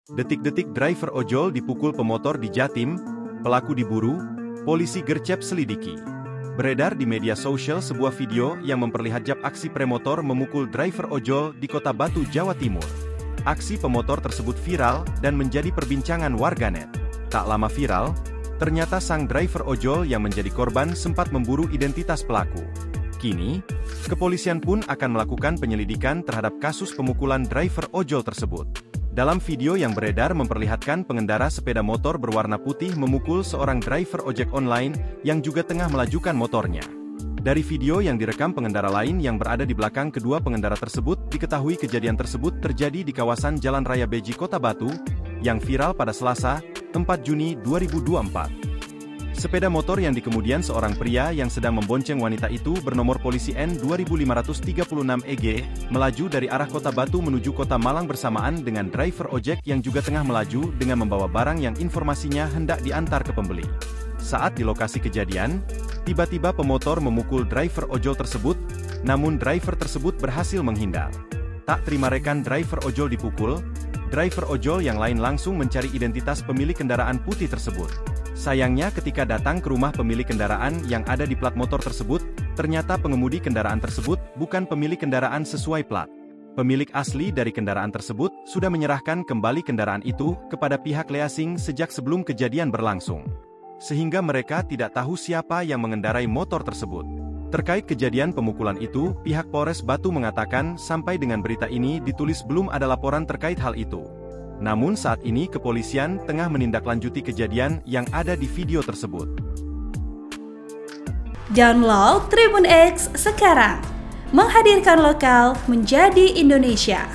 Detik-detik driver ojol dipukul pemotor di Jatim, pelaku diburu, polisi gercep selidiki. Beredar di media sosial sebuah video yang memperlihatkan aksi premotor memukul driver ojol di Kota Batu, Jawa Timur. Aksi pemotor tersebut viral dan menjadi perbincangan warganet. Tak lama viral, ternyata sang driver ojol yang menjadi korban sempat memburu identitas pelaku. Kini, kepolisian pun akan melakukan penyelidikan terhadap kasus pemukulan driver ojol tersebut. Dalam video yang beredar memperlihatkan pengendara sepeda motor berwarna putih memukul seorang driver ojek online yang juga tengah melajukan motornya. Dari video yang direkam pengendara lain yang berada di belakang kedua pengendara tersebut, diketahui kejadian tersebut terjadi di kawasan Jalan Raya Beji, Kota Batu, yang viral pada Selasa, 4 Juni 2024. Sepeda motor yang dikemudian seorang pria yang sedang membonceng wanita itu bernomor polisi N2536 EG, melaju dari arah Kota Batu menuju Kota Malang bersamaan dengan driver ojek yang juga tengah melaju dengan membawa barang yang informasinya hendak diantar ke pembeli. Saat di lokasi kejadian, tiba-tiba pemotor memukul driver ojol tersebut, namun driver tersebut berhasil menghindar. Tak terima rekan driver ojol dipukul, driver ojol yang lain langsung mencari identitas pemilik kendaraan putih tersebut. Sayangnya ketika datang ke rumah pemilik kendaraan yang ada di plat motor tersebut, ternyata pengemudi kendaraan tersebut bukan pemilik kendaraan sesuai plat. Pemilik asli dari kendaraan tersebut sudah menyerahkan kembali kendaraan itu kepada pihak leasing sejak sebelum kejadian berlangsung. Sehingga mereka tidak tahu siapa yang mengendarai motor tersebut. Terkait kejadian pemukulan itu, pihak Polres Batu mengatakan sampai dengan berita ini ditulis belum ada laporan terkait hal itu. Namun saat ini kepolisian tengah menindaklanjuti kejadian yang ada di video tersebut. Download Tribun X sekarang, menghadirkan lokal menjadi Indonesia.